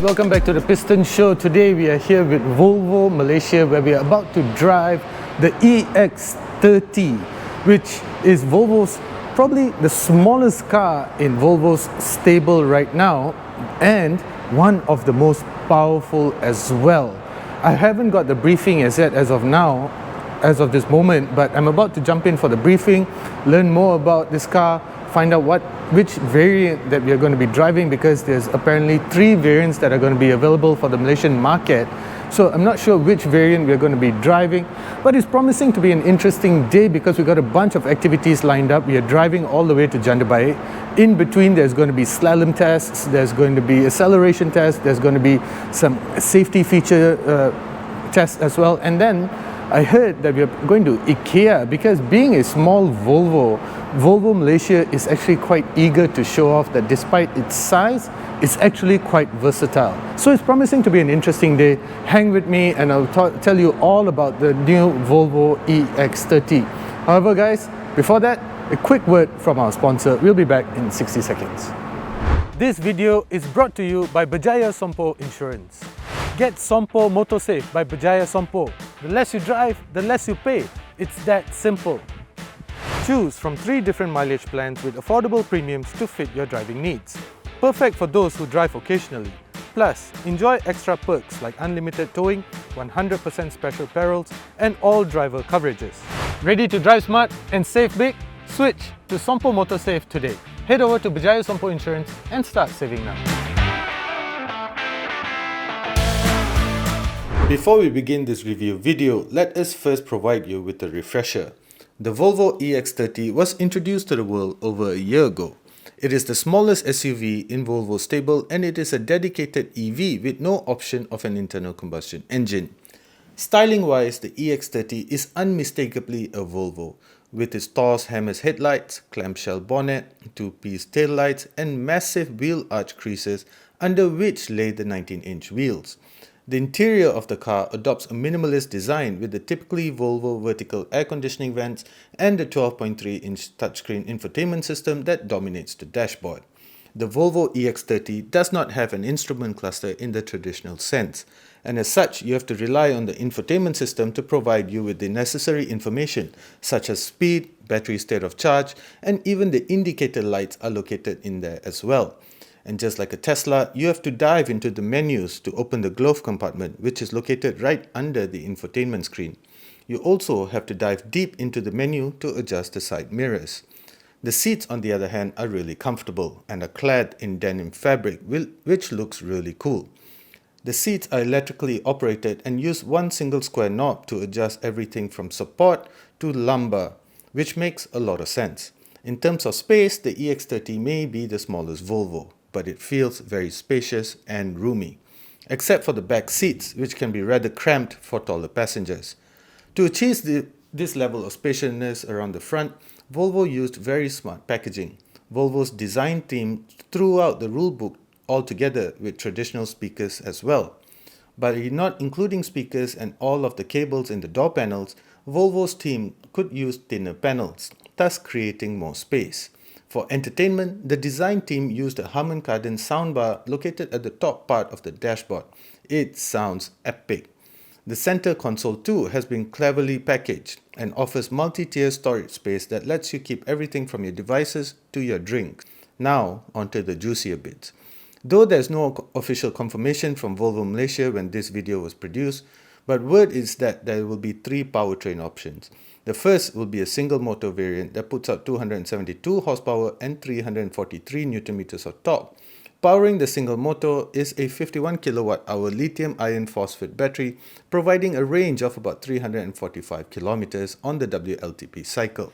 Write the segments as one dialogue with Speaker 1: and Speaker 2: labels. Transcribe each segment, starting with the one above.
Speaker 1: Welcome back to the Piston Show. Today we are here with Volvo Malaysia, where we are about to drive the EX30, which is Volvo's probably the smallest car in Volvo's stable right now, and one of the most powerful as well. I haven't got the briefing as yet as of now, as of this moment, but I'm about to jump in for the briefing, learn more about this car, find out which variant that we are going to be driving, because there's apparently 3 variants that are going to be available for the Malaysian market. So I'm not sure which variant we're going to be driving, but it's promising to be an interesting day because we've got a bunch of activities lined up. We are driving all the way to Jandabai. In between, there's going to be slalom tests, there's going to be acceleration tests, there's going to be some safety feature tests as well. And then I heard that we're going to IKEA, because being a small Volvo Malaysia is actually quite eager to show off that despite its size, it's actually quite versatile. So it's promising to be an interesting day. Hang with me and I'll tell you all about the new Volvo EX30. However guys, before that, a quick word from our sponsor. We'll be back in 60 seconds. This video is brought to you by Berjaya Sompo Insurance. Get Sompo Motosafe by Berjaya Sompo. The less you drive, the less you pay. It's that simple. Choose from 3 different mileage plans with affordable premiums to fit your driving needs. Perfect for those who drive occasionally. Plus, enjoy extra perks like unlimited towing, 100% special perils, and all driver coverages. Ready to drive smart and save big? Switch to Sompo Motosafe today. Head over to Berjaya Sompo Insurance and start saving now. Before we begin this review video, let us first provide you with a refresher. The Volvo EX30 was introduced to the world over a year ago. It is the smallest SUV in Volvo's stable, and it is a dedicated EV with no option of an internal combustion engine. Styling-wise, the EX30 is unmistakably a Volvo, with its Taurus Hammers headlights, clamshell bonnet, 2-piece taillights, and massive wheel arch creases under which lay the 19-inch wheels. The interior of the car adopts a minimalist design with the typically Volvo vertical air conditioning vents and the 12.3-inch touchscreen infotainment system that dominates the dashboard. The Volvo EX30 does not have an instrument cluster in the traditional sense, and as such you have to rely on the infotainment system to provide you with the necessary information such as speed, battery state of charge, and even the indicator lights are located in there as well. And just like a Tesla, you have to dive into the menus to open the glove compartment, which is located right under the infotainment screen. You also have to dive deep into the menu to adjust the side mirrors. The seats, on the other hand, are really comfortable and are clad in denim fabric, which looks really cool. The seats are electrically operated and use one single square knob to adjust everything from support to lumbar, which makes a lot of sense. In terms of space, the EX30 may be the smallest Volvo, but it feels very spacious and roomy, except for the back seats, which can be rather cramped for taller passengers. To achieve this level of spaciousness around the front, Volvo used very smart packaging. Volvo's design team threw out the rulebook altogether with traditional speakers as well. By not including speakers and all of the cables in the door panels, Volvo's team could use thinner panels, thus creating more space. For entertainment, the design team used a Harman Kardon soundbar located at the top part of the dashboard. It sounds epic. The center console too has been cleverly packaged and offers multi-tier storage space that lets you keep everything from your devices to your drinks. Now, onto the juicier bits. Though there's no official confirmation from Volvo Malaysia when this video was produced, but word is that there will be 3 powertrain options. The first will be a single motor variant that puts out 272 horsepower and 343 Nm of torque. Powering the single motor is a 51 kWh lithium iron phosphate battery, providing a range of about 345 km on the WLTP cycle.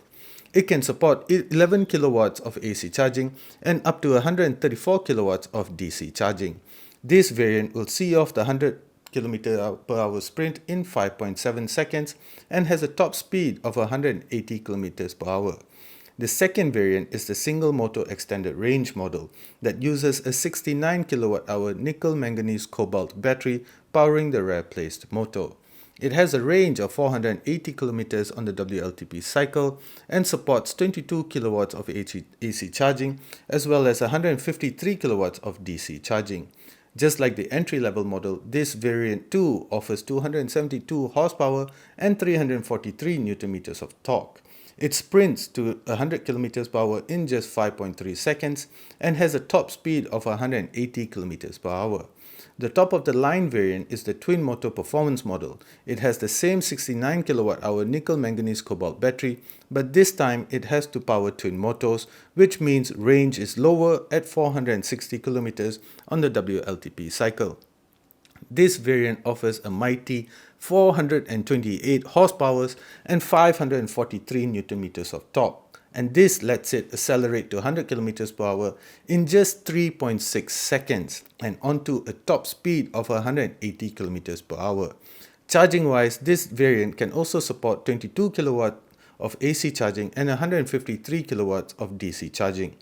Speaker 1: It can support 11 kW of AC charging and up to 134 kW of DC charging. This variant will see off the 100 km/h sprint in 5.7 seconds and has a top speed of 180 km/h. The second variant is the single motor extended range model that uses a 69 kWh nickel manganese cobalt battery powering the rear placed motor. It has a range of 480 km on the WLTP cycle and supports 22 kW of AC charging as well as 153 kW of DC charging. Just like the entry-level model, this variant too offers 272 horsepower and 343 Newton meters of torque. It sprints to 100 km per hour in just 5.3 seconds and has a top speed of 180 km per hour. The top of the line variant is the twin motor performance model. It has the same 69 kWh nickel manganese cobalt battery, but this time it has to power twin motors, which means range is lower at 460 km on the WLTP cycle. This variant offers a mighty 428 horsepower and 543 Newton meters of torque, and this lets it accelerate to 100 km per hour in just 3.6 seconds and onto a top speed of 180 km per hour. Charging wise, this variant can also support 22 kW of AC charging and 153 kilowatts of DC charging.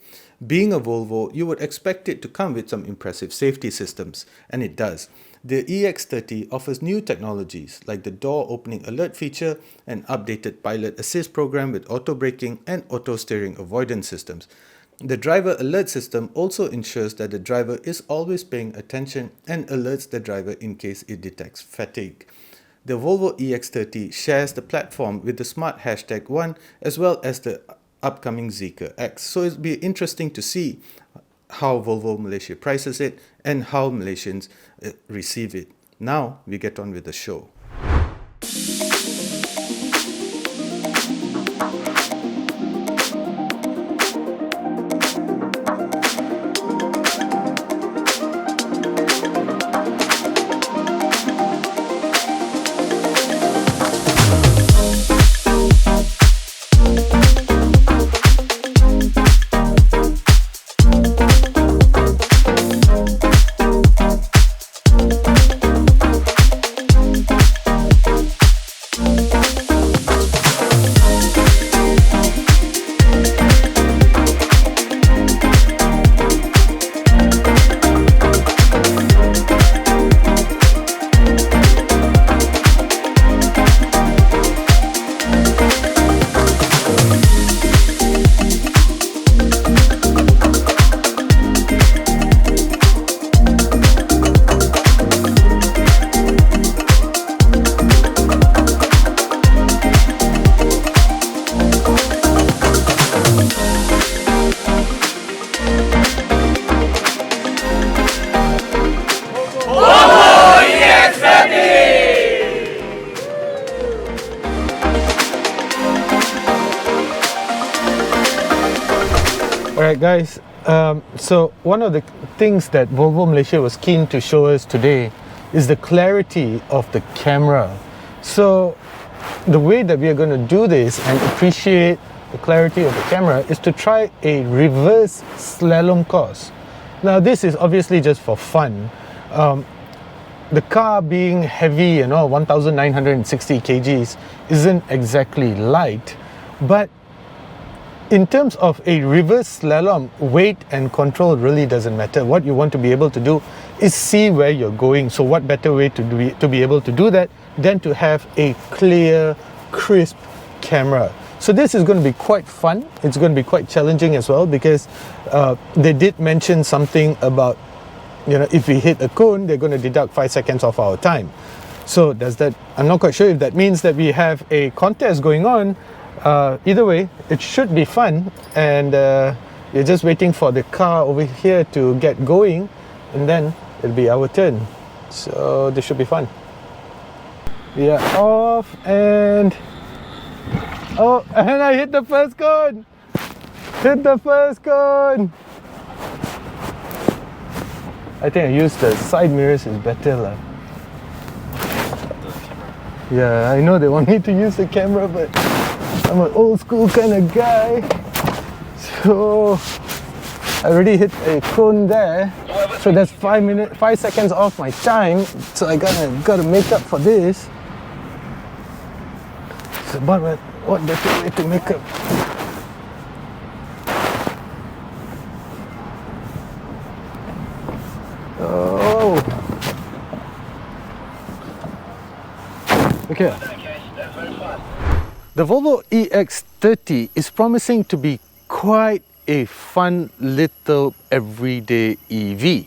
Speaker 1: Being a Volvo, you would expect it to come with some impressive safety systems, and it does. The EX30 offers new technologies like the door opening alert feature, an updated pilot assist program with auto braking and auto steering avoidance systems. The driver alert system also ensures that the driver is always paying attention and alerts the driver in case it detects fatigue. The Volvo EX30 shares the platform with the smart hashtag 1 as well as the upcoming Zeekr X. So it'll be interesting to see how Volvo Malaysia prices it and how Malaysians receive it. Now we get on with the show. Alright guys, so one of the things that Volvo Malaysia was keen to show us today is the clarity of the camera. So the way that we are going to do this and appreciate the clarity of the camera is to try a reverse slalom course. Now this is obviously just for fun. The car being heavy, 1960 kgs isn't exactly light, but in terms of a reverse slalom, weight and control really doesn't matter. What you want to be able to do is see where you're going. So what better way to be able to do that than to have a clear, crisp camera. So this is going to be quite fun. It's going to be quite challenging as well, because they did mention something about, if we hit a cone, they're going to deduct 5 seconds off our time. So does that, I'm not quite sure if that means that we have a contest going on. Either way, it should be fun, and we're just waiting for the car over here to get going, and then it'll be our turn. So this should be fun. We are off, and and I hit the first cone. Hit the first cone. I think I used the side mirrors is better lah. Yeah, I know they want me to use the camera, but I'm an old school kind of guy, so I already hit a cone there, so that's 5 seconds off my time, so I gotta make up for this. So what better way to make up? Oh, okay. The Volvo EX30 is promising to be quite a fun little everyday EV.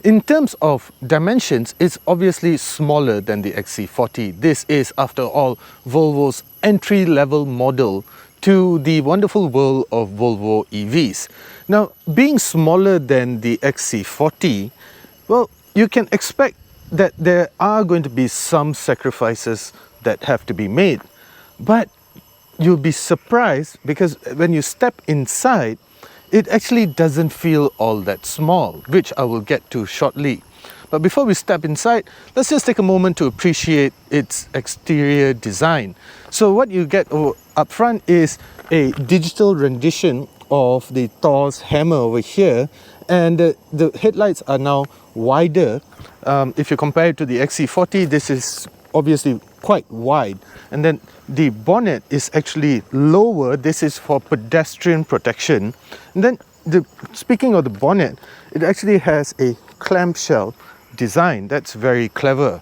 Speaker 1: In terms of dimensions, it's obviously smaller than the XC40. This is, after all, Volvo's entry-level model to the wonderful world of Volvo EVs. Now, being smaller than the XC40, well, you can expect that there are going to be some sacrifices that have to be made. But you'll be surprised because when you step inside, it actually doesn't feel all that small, which I will get to shortly. But before we step inside, let's just take a moment to appreciate its exterior design. So what you get up front is a digital rendition of the Thor's hammer over here, and the headlights are now wider. If you compare it to the XC40, this is obviously quite wide, and then the bonnet is actually lower. This is for pedestrian protection. And then speaking of the bonnet, it actually has a clamshell design. That's very clever.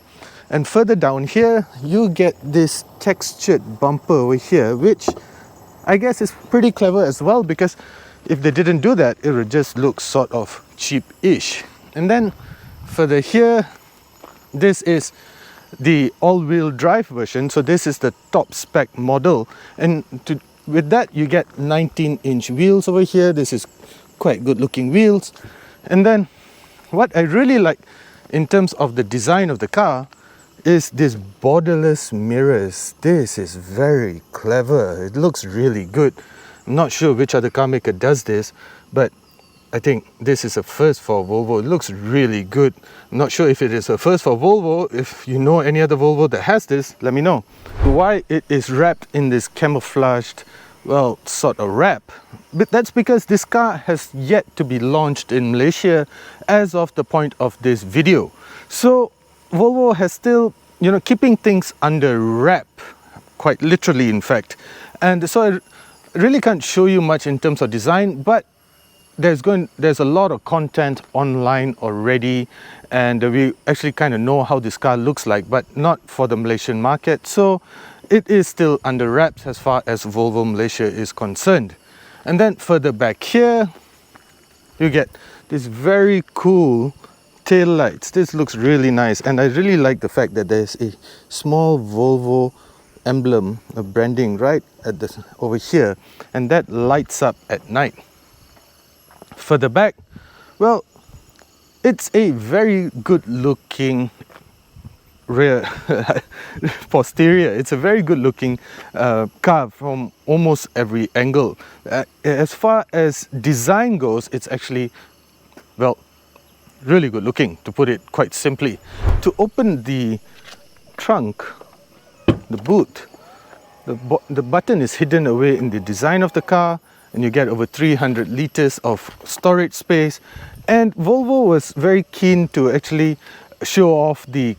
Speaker 1: And further down here, you get this textured bumper over here, which I guess is pretty clever as well, because if they didn't do that, it would just look sort of cheap-ish. And then further here, this is the all-wheel drive version. So this is the top spec model, and with that you get 19-inch wheels over here. This is quite good looking wheels. And then what I really like in terms of the design of the car is this borderless mirrors. This is very clever. It looks really good. I'm not sure which other car maker does this, but I think this is a first for Volvo. It looks really good. I'm not sure if it is a first for Volvo. If you know any other Volvo that has this, let me know. Why it is wrapped in this camouflaged, well, sort of wrap. But that's because this car has yet to be launched in Malaysia as of the point of this video. So Volvo has still, keeping things under wrap, quite literally in fact. And so I really can't show you much in terms of design, but there's a lot of content online already, and we actually kind of know how this car looks like, but not for the Malaysian market. So it is still under wraps as far as Volvo Malaysia is concerned. And then further back here, you get this very cool tail lights. This looks really nice, and I really like the fact that there's a small Volvo emblem, a branding right at over here, and that lights up at night. Further back, well, it's a very good looking rear posterior. It's a very good looking car from almost every angle. As far as design goes, it's actually, well, really good looking, to put it quite simply. To open the trunk, the boot, the button is hidden away in the design of the car, and you get over 300 liters of storage space. And Volvo was very keen to actually show off the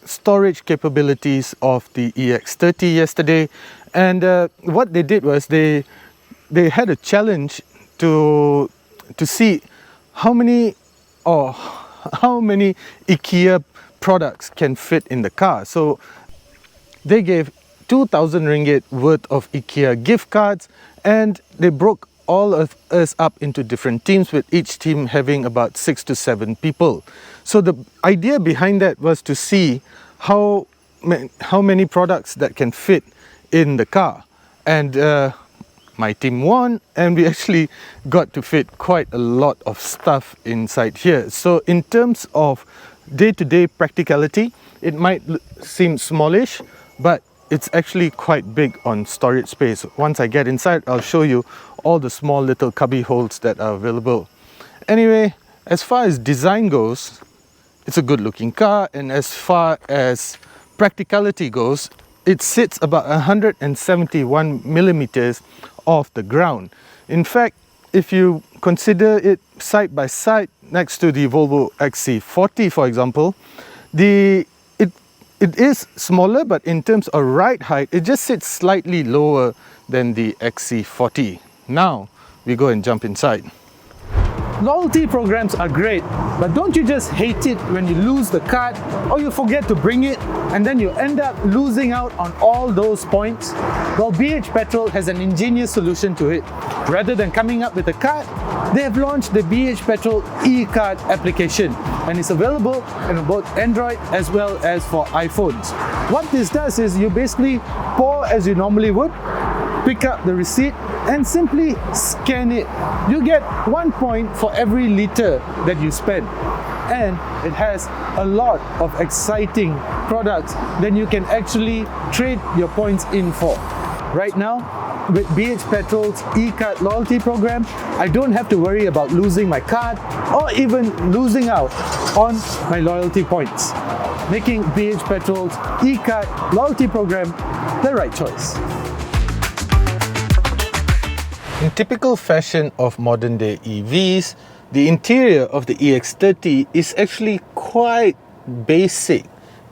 Speaker 1: storage capabilities of the EX30 yesterday. And what they did was they had a challenge to see how many IKEA products can fit in the car. So they gave 2,000 ringgit worth of IKEA gift cards, and they broke all of us up into different teams, with each team having about 6 to 7 people. So the idea behind that was to see how many products that can fit in the car. And my team won, and we actually got to fit quite a lot of stuff inside here. So in terms of day-to-day practicality, it might seem smallish, but it's actually quite big on storage space. Once I get inside, I'll show you all the small little cubby holes that are available. Anyway, as far as design goes, it's a good looking car, and as far as practicality goes, it sits about 171 millimeters off the ground. In fact, if you consider it side by side next to the Volvo XC40, for example, it is smaller, but in terms of ride height, it just sits slightly lower than the XC40. Now, we go and jump inside. Loyalty programs are great, but don't you just hate it when you lose the card or you forget to bring it and then you end up losing out on all those points? Well, BH Petrol has an ingenious solution to it. Rather than coming up with a card, they have launched the BH Petrol e-card application, and it's available in both Android as well as for iPhones. What this does is you basically pour as you normally would, pick up the receipt and simply scan it. You get 1 point for every liter that you spend. And it has a lot of exciting products that you can actually trade your points in for. Right now, with BH Petrol's e-card loyalty program, I don't have to worry about losing my card or even losing out on my loyalty points, making BH Petrol's e-card loyalty program the right choice. In typical fashion of modern day EVs, the interior of the EX30 is actually quite basic.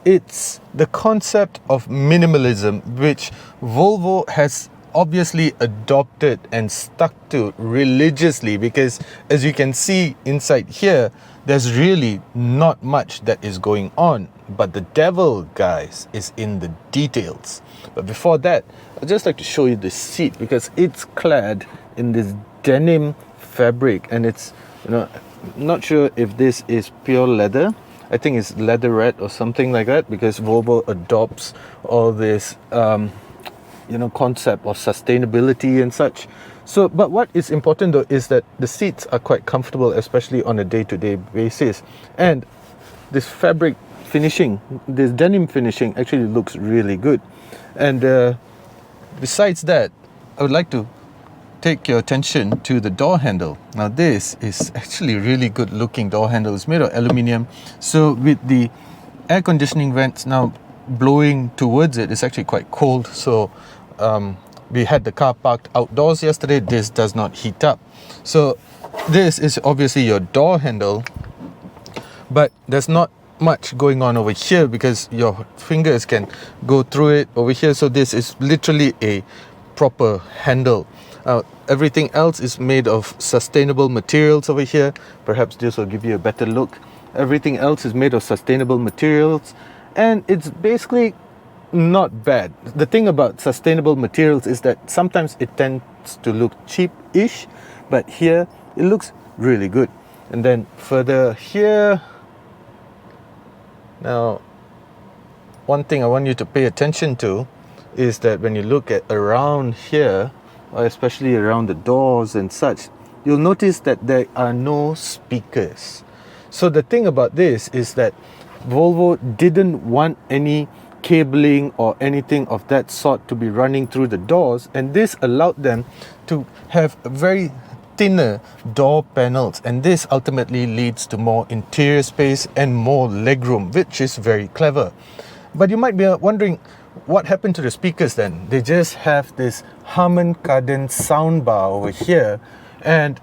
Speaker 1: It's the concept of minimalism, which Volvo has obviously adopted and stuck to religiously, because as you can see inside here, there's really not much that is going on. But the devil, guys, is in the details. But before that, I'd just like to show you the seat, because it's clad in this denim fabric, and it's, I'm not sure if this is pure leather. I think it's leatherette or something like that, because Volvo adopts all this concept of sustainability and such. So, but what is important though is that the seats are quite comfortable, especially on a day-to-day basis. And this fabric finishing, this denim finishing actually looks really good. And besides that, I would like to take your attention to the door handle. Now this is actually really good looking door handle. It's made of aluminium. So with the air conditioning vents now blowing towards it, it's actually quite cold. So we had the car parked outdoors yesterday. This does not heat up. So this is obviously your door handle, but there's not much going on over here because your fingers can go through it over here. So this is literally a proper handle. Everything else is made of sustainable materials over here. Perhaps this will give you a better look. Everything else is made of sustainable materials, and it's basically not bad. The thing about sustainable materials is that sometimes it tends to look cheap-ish, but here it looks really good. And then further here, now one thing I want you to pay attention to is that when you look at around here, or especially around the doors and such, you'll notice that there are no speakers. So the thing about this is that Volvo didn't want any cabling or anything of that sort to be running through the doors, and this allowed them to have very thinner door panels, and this ultimately leads to more interior space and more legroom, which is very clever. But you might be wondering, what happened to the speakers then? They just have this Harman Kardon soundbar over here, and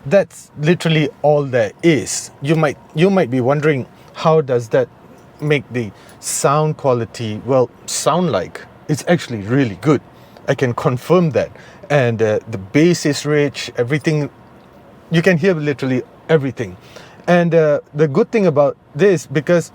Speaker 1: that's literally all there is. You might be wondering, how does that make the sound quality sound like? It's actually really good. I can confirm that. And the bass is rich, everything, you can hear literally everything. And the good thing about this, because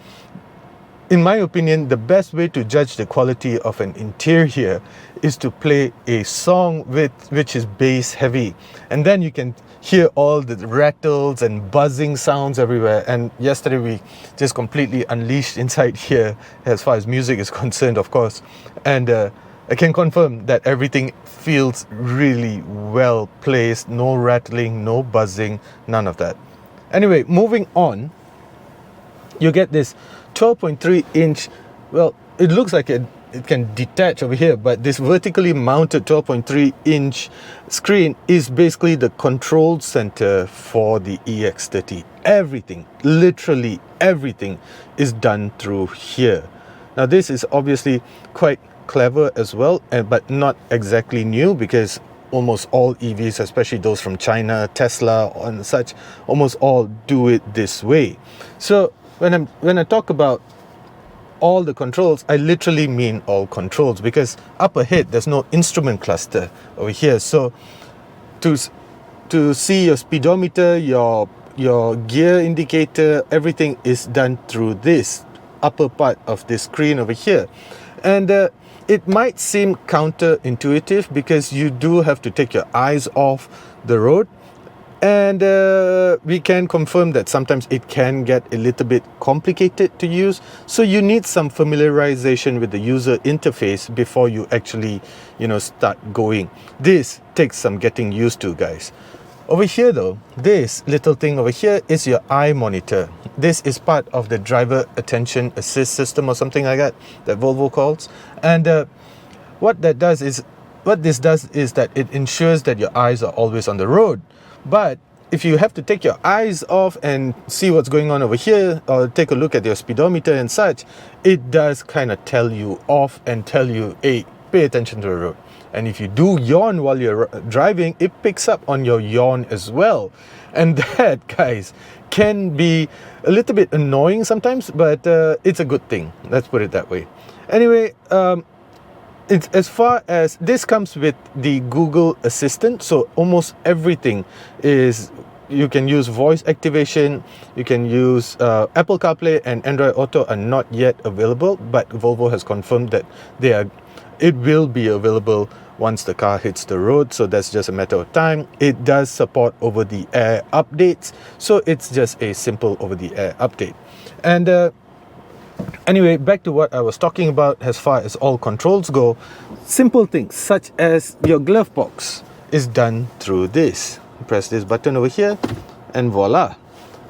Speaker 1: in my opinion, the best way to judge the quality of an interior is to play a song which is bass heavy, and then you can hear all the rattles and buzzing sounds everywhere. And yesterday we just completely unleashed inside here as far as music is concerned, of course. And I can confirm that everything feels really well placed, no rattling, no buzzing, none of that. Anyway, moving on, you get this 12.3 inch, it looks like it can detach over here, but this vertically mounted 12.3 inch screen is basically the control center for the EX30. Everything, literally everything, is done through here. Now this is obviously quite clever as well, but not exactly new, because almost all EVs, especially those from China, Tesla and such, almost all do it this way. So when I talk about all the controls, I literally mean all controls, because up ahead there's no instrument cluster over here. So to see your speedometer, your gear indicator, everything is done through this upper part of this screen over here. And it might seem counterintuitive, because you do have to take your eyes off the road And we can confirm that sometimes it can get a little bit complicated to use, so you need some familiarization with the user interface before you actually start going. This takes some getting used to, guys. Over here though, this little thing over here is your eye monitor. This is part of the driver attention assist system or something like that Volvo calls. And what this does is that it ensures that your eyes are always on the road. But if you have to take your eyes off and see what's going on over here, or take a look at your speedometer and such, it does kind of tell you off and tell you, hey, pay attention to the road. And if you do yawn while you're driving, it picks up on your yawn as well. And that, guys, can be a little bit annoying sometimes, but it's a good thing. Let's put it that way. Anyway, it's, as far as this comes with the Google Assistant, so almost everything is, you can use voice activation, you can use Apple CarPlay and Android Auto are not yet available, but Volvo has confirmed that it will be available once the car hits the road, so that's just a matter of time. It does support over-the-air updates, so it's just a simple over-the-air update. And anyway, back to what I was talking about as far as all controls go. Simple things such as your glove box is done through this. Press this button over here and voila.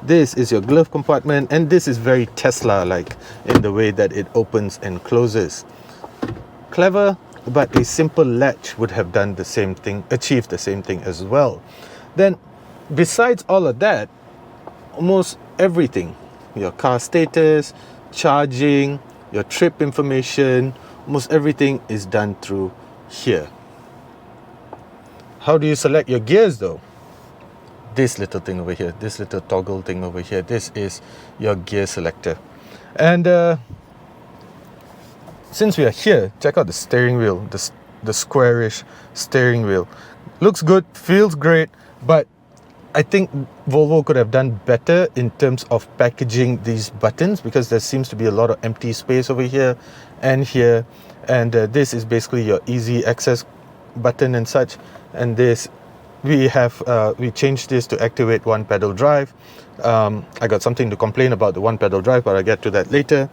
Speaker 1: This is your glove compartment, and this is very Tesla-like in the way that it opens and closes. Clever, but a simple latch would have done the same thing, achieved the same thing as well. Then, besides all of that, almost everything, your car status, charging, your trip information, almost everything is done through here. How do you select your gears though? This little thing over here, this little toggle thing over here, this is your gear selector. And since we are here, check out the steering wheel, the squarish steering wheel. Looks good, feels great, but I think Volvo could have done better in terms of packaging these buttons, because there seems to be a lot of empty space over here and here. And this is basically your easy access button and such. And this, we changed this to activate one pedal drive. I got something to complain about the one pedal drive, but I'll get to that later.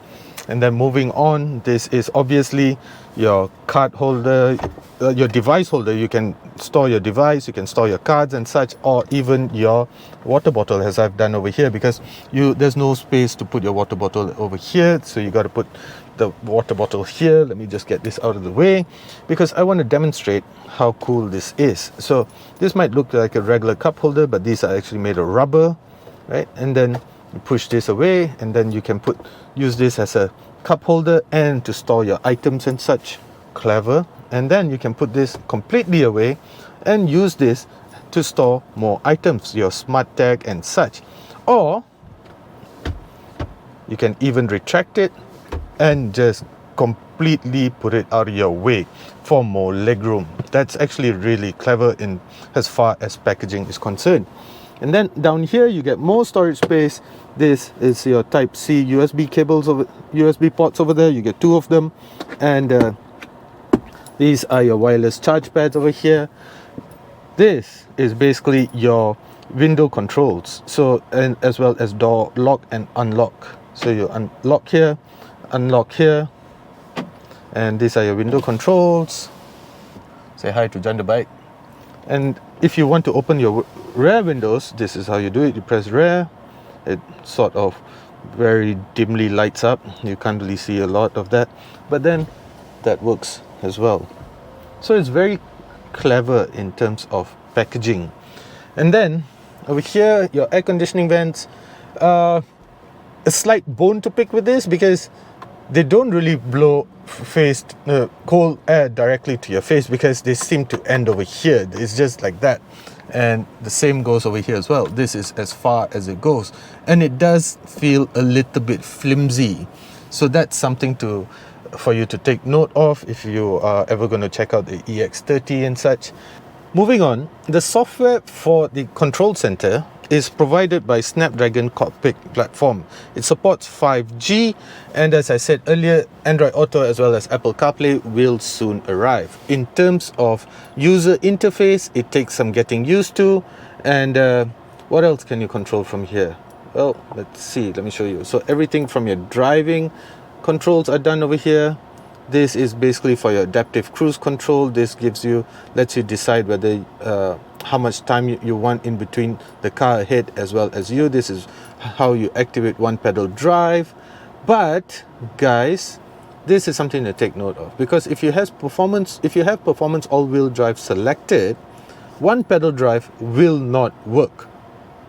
Speaker 1: And then moving on, this is obviously your card holder, your device holder. You can store your device, you can store your cards and such, or even your water bottle, as I've done over here, because there's no space to put your water bottle over here, so you got to put the water bottle here. Let me just get this out of the way, because I want to demonstrate how cool this is. So this might look like a regular cup holder, but these are actually made of rubber, right? And then you push this away, and then you can use this as a cup holder and to store your items and such. Clever. And then you can put this completely away and use this to store more items, your smart tag and such. Or you can even retract it and just completely put it out of your way for more legroom. That's actually really clever in as far as packaging is concerned. And then down here you get more storage space. This is your type C USB cables, USB ports over there. You get 2 of them. And these are your wireless charge pads over here. This is basically your window controls, so, and as well as door lock and unlock. So you unlock here, and these are your window controls. Say hi to John the Bike. And if you want to open your rear windows, this is how you do it. You press rear, it sort of very dimly lights up. You can't really see a lot of that, but then that works as well. So it's very clever in terms of packaging. And then over here, your air conditioning vents. A slight bone to pick with this, because they don't really blow cold air directly to your face, because they seem to end over here. It's just like that. And the same goes over here as well. This is as far as it goes, and it does feel a little bit flimsy. So that's something for you to take note of if you are ever going to check out the EX30 and such. Moving on, the software for the control center is provided by Snapdragon Cockpit platform. It supports 5G, and as I said earlier, Android Auto as well as Apple CarPlay will soon arrive. In terms of user interface, it takes some getting used to, And what else can you control from here? Well, let's see, let me show you. So everything from your driving controls are done over here. This is basically for your adaptive cruise control. This lets you decide whether how much time you want in between the car ahead as well as you. This is how you activate one pedal drive. But guys, this is something to take note of, because if you have performance all-wheel drive selected, one pedal drive will not work.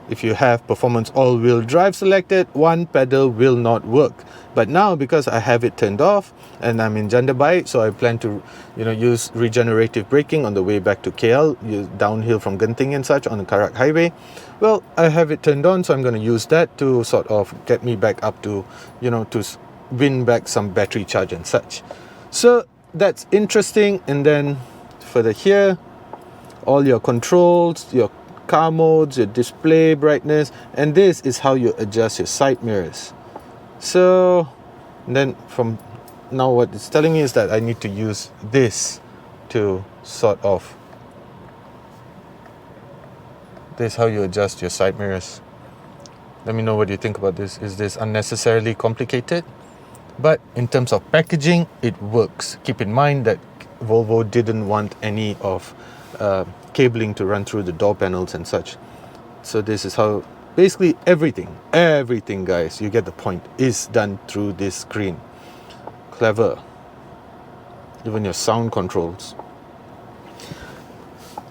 Speaker 1: If you have performance all-wheel drive selected, one pedal will not work. But now, because I have it turned off and I'm in Jandabai, so I plan to use regenerative braking on the way back to KL, downhill from Genting and such on the Karak highway. Well, I have it turned on, so I'm going to use that to sort of get me back up to to win back some battery charge and such. So that's interesting. And then further here, all your controls, your car modes, your display brightness, and this is how you adjust your side mirrors. So then from now, what it's telling me is that I need to use this to sort of, this is how you adjust your side mirrors. Let me know what you think about this. Is this unnecessarily complicated? But in terms of packaging, it works. Keep in mind that Volvo didn't want any of cabling to run through the door panels and such. So this is how basically everything guys, you get the point, is done through this screen. Clever. Even your sound controls.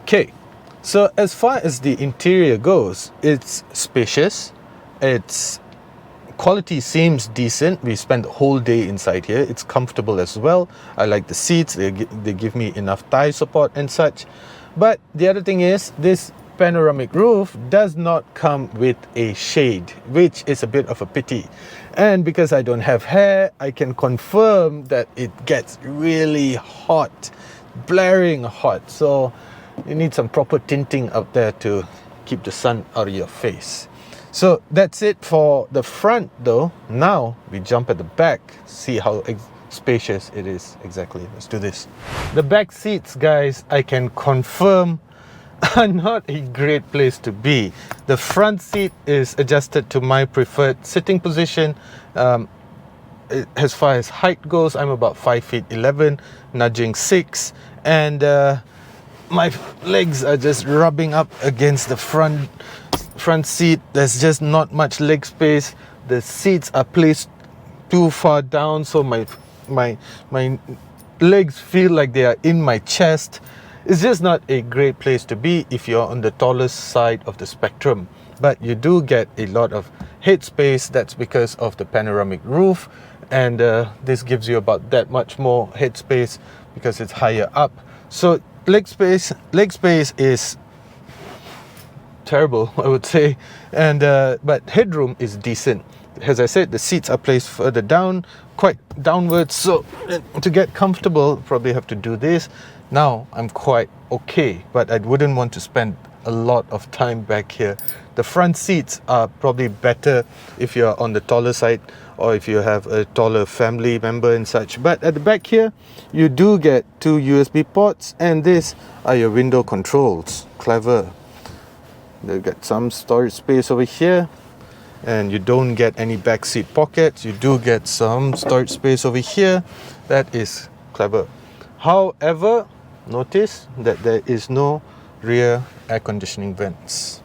Speaker 1: Okay, so as far as the interior goes, it's spacious, its quality seems decent. We spent the whole day inside here. It's comfortable as well. I like the seats, they give me enough thigh support and such. But the other thing is, this panoramic roof does not come with a shade, which is a bit of a pity. And because I don't have hair, I can confirm that it gets really hot, blaring hot. So you need some proper tinting out there to keep the sun out of your face. So that's it for the front though. Now we jump at the back, see how spacious it is. Exactly, let's do this. The back seats, guys, I can confirm are not a great place to be. The front seat is adjusted to my preferred sitting position. As far as height goes, I'm about 5'11", nudging 6, and my legs are just rubbing up against the front seat. There's just not much leg space. The seats are placed too far down, so my legs feel like they are in my chest. It's just not a great place to be if you're on the tallest side of the spectrum. But you do get a lot of head space. That's because of the panoramic roof, and this gives you about that much more head space because it's higher up. So leg space is terrible, I would say, and but headroom is decent. As I said, the seats are placed further down, quite downwards, so to get comfortable, probably have to do this. Now I'm quite okay, but I wouldn't want to spend a lot of time back here. The front seats are probably better if you're on the taller side or if you have a taller family member and such. But at the back here, you do get 2 USB ports, and these are your window controls. Clever. They've got some storage space over here, and you don't get any back seat pockets. You do get some storage space over here. That is clever. However, notice that there is no rear air conditioning vents.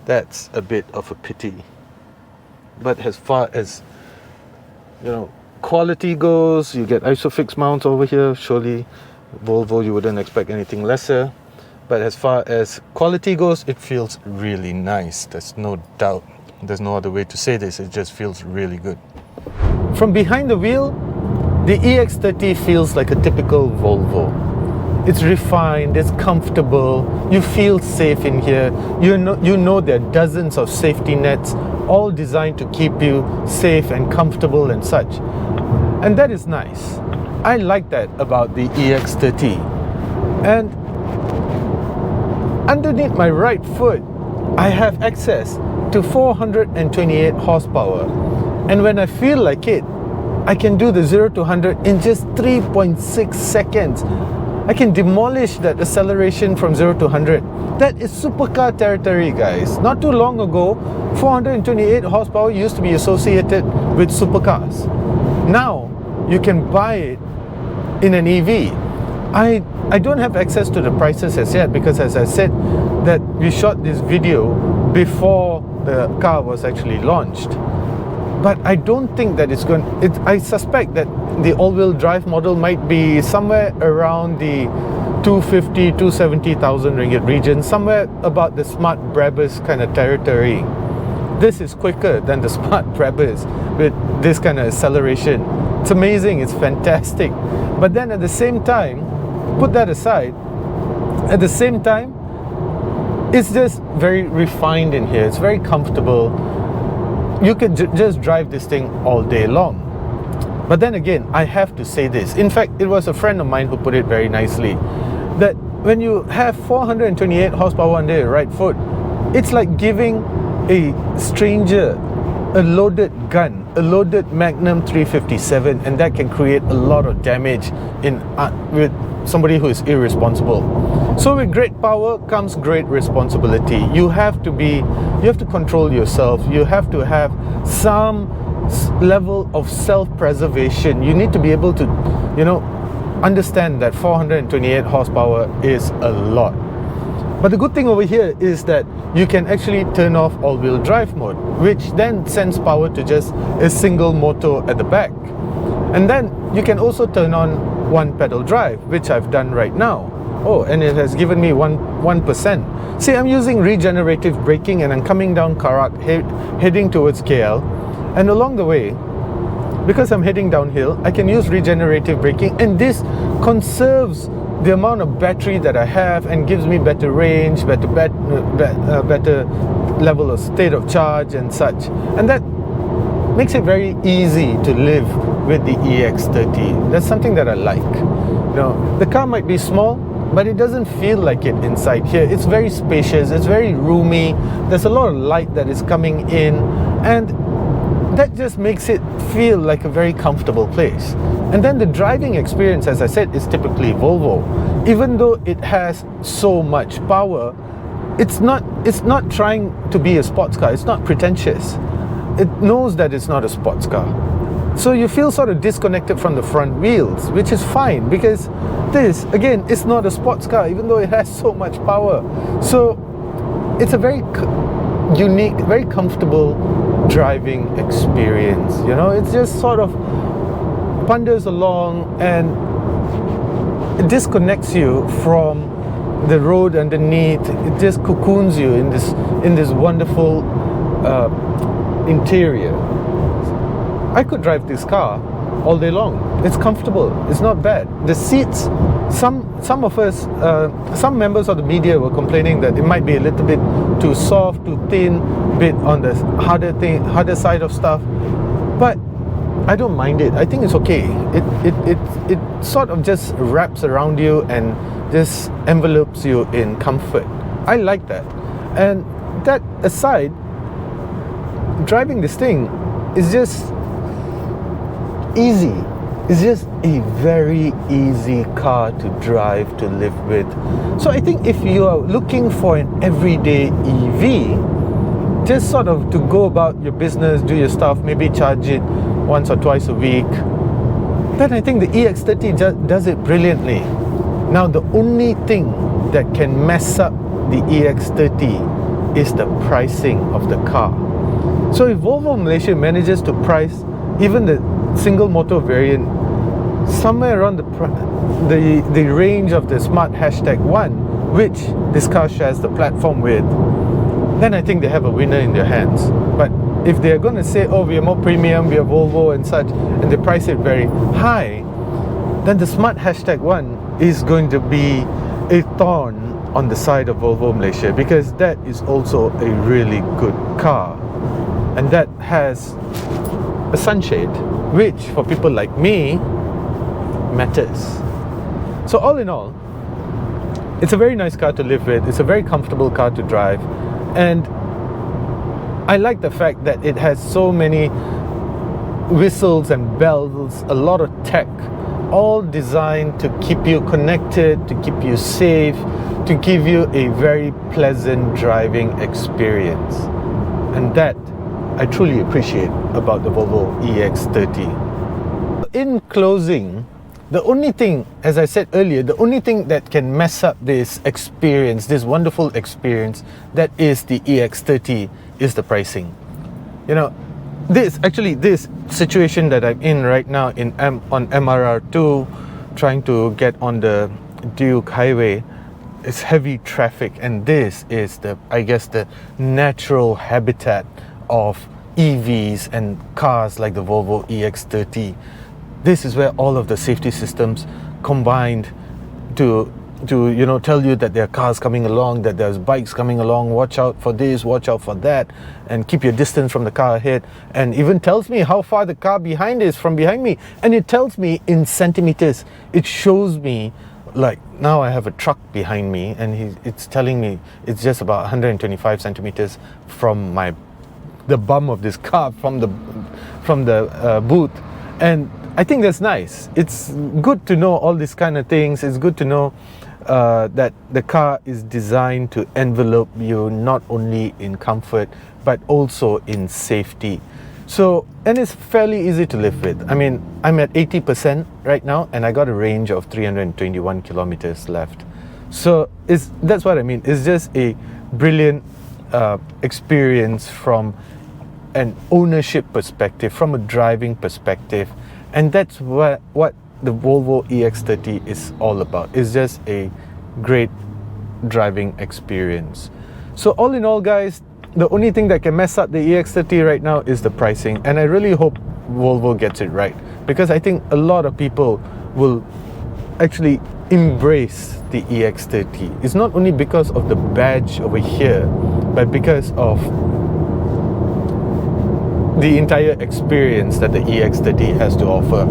Speaker 1: That's a bit of a pity. But as far as quality goes, you get isofix mounts over here. Surely Volvo, you wouldn't expect anything lesser. But as far as quality goes, it feels really nice. There's no doubt. There's no other way to say this. It just feels really good. From behind the wheel, the EX30 feels like a typical Volvo. It's refined, it's comfortable, you feel safe in here. You know there are dozens of safety nets, all designed to keep you safe and comfortable and such. And that is nice. I like that about the EX30. And underneath my right foot, I have access to 428 horsepower. And when I feel like it, I can do the 0 to 100 in just 3.6 seconds. I can demolish that acceleration from 0 to 100. That is supercar territory, guys. Not too long ago, 428 horsepower used to be associated with supercars. Now, you can buy it in an EV. I don't have access to the prices as yet because, as I said, that we shot this video before the car was actually launched. But I don't think that it's going. I suspect that the all-wheel drive model might be somewhere around the 250, 270,000 ringgit region, somewhere about the smart Brabus kind of territory. This is quicker than the smart Brabus with this kind of acceleration. It's amazing, it's fantastic. But then at the same time, put that aside, at the same time, it's just very refined in here. It's very comfortable. You can just drive this thing all day long. But then again, I have to say this. In fact, it was a friend of mine who put it very nicely, that when you have 428 horsepower under your right foot, it's like giving a stranger a loaded gun, a loaded Magnum 357, and that can create a lot of damage with somebody who is irresponsible. So with great power comes great responsibility. You have to control yourself. You have to have some level of self-preservation. You need to be able to, understand that 428 horsepower is a lot. But the good thing over here is that you can actually turn off all-wheel drive mode, which then sends power to just a single motor at the back. And then you can also turn on one pedal drive, which I've done right now. Oh, and it has given me 1%. See, I'm using regenerative braking and I'm coming down Karak, heading towards KL. And along the way, because I'm heading downhill, I can use regenerative braking, and this conserves the amount of battery that I have and gives me better range, better level of state of charge and such. And that makes it very easy to live with the EX30. That's something that I like. The car might be small, but it doesn't feel like it inside here. It's very spacious, it's very roomy, there's a lot of light that is coming in, and that just makes it feel like a very comfortable place. And then the driving experience, as I said, is typically Volvo. Even though it has so much power, it's not trying to be a sports car. It's not pretentious. It knows that it's not a sports car. So you feel sort of disconnected from the front wheels, which is fine, because this, again, is not a sports car, even though it has so much power. So it's a very unique, very comfortable driving experience. It's just sort of ponders along and it disconnects you from the road underneath. It just cocoons you in this wonderful interior. I could drive this car all day long. It's comfortable. It's not bad. The seats, some of us, some members of the media were complaining that it might be a little bit too soft, too thin, bit on the harder side of stuff. But I don't mind it. I think it's okay. It sort of just wraps around you and just envelopes you in comfort. I like that. And that aside, driving this thing is just easy. It's just a very easy car to drive, to live with. So I think if you are looking for an everyday EV, just sort of to go about your business, do your stuff, maybe charge it once or twice a week, then I think the EX30 does it brilliantly. Now the only thing that can mess up the EX30 is the pricing of the car. So if Volvo Malaysia manages to price even the single motor variant somewhere around the range of the Smart #1, which this car shares the platform with, then I think they have a winner in their hands. But if they're going to say, oh, we are more premium, we are Volvo and such, and they price it very high, then the Smart #1 is going to be a thorn on the side of Volvo Malaysia, because that is also a really good car, and that has a sunshade, which for people like me matters. So all in all, it's a very nice car to live with. It's a very comfortable car to drive, and I like the fact that it has so many whistles and bells, a lot of tech, all designed to keep you connected, to keep you safe, to give you a very pleasant driving experience. And that I truly appreciate about the Volvo EX30. In closing, the only thing, as I said earlier, the only thing that can mess up this experience, this wonderful experience that is the EX30, is the pricing. You know, this situation that I'm in right now on MRR2, trying to get on the Duke Highway, is heavy traffic, and this is the natural habitat of EVs and cars like the Volvo EX30. This is where all of the safety systems combined to tell you that there are cars coming along, that there's bikes coming along, watch out for this, watch out for that, and keep your distance from the car ahead, and even tells me how far the car behind is from behind me, and it tells me in centimeters. It shows me, like now I have a truck behind me, and it's telling me it's just about 125 centimeters from the bum of this car, from the boot. And I think that's nice. It's good to know all these kind of things. It's good to know that the car is designed to envelope you not only in comfort but also in safety. So, and it's fairly easy to live with. I mean, I'm at 80% right now, and I got a range of 321 kilometers left. So that's what I mean. It's just a brilliant experience from an ownership perspective, from a driving perspective. And that's what the Volvo EX30 is all about. It's just a great driving experience. So all in all, guys, the only thing that can mess up the EX30 right now is the pricing. And I really hope Volvo gets it right, because I think a lot of people will actually embrace the EX30. It's not only because of the badge over here, but because of the entire experience that the EX30 has to offer.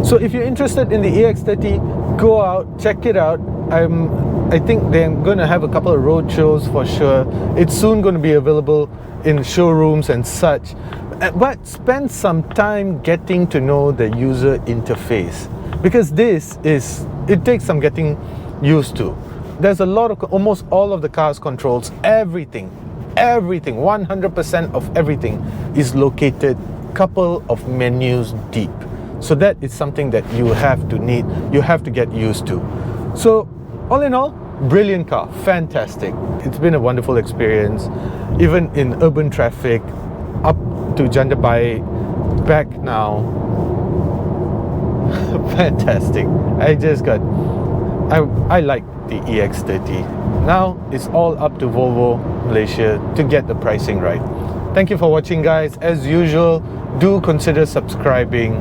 Speaker 1: So if you're interested in the EX30, go out, check it out. I think they're going to have a couple of road shows for sure. It's soon going to be available in showrooms and such. But spend some time getting to know the user interface, because it takes some getting used to. There's a lot of, almost all of the car's controls, everything, 100% of everything is located couple of menus deep. So that is something that you have to get used to. So all in all, brilliant car, fantastic. It's been a wonderful experience, even in urban traffic, up to Jandabai, back now. Fantastic. I like the EX30. Now it's all up to Volvo Malaysia to get the pricing right. Thank you for watching, guys. As usual, do consider subscribing,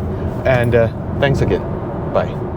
Speaker 1: and thanks again. Bye.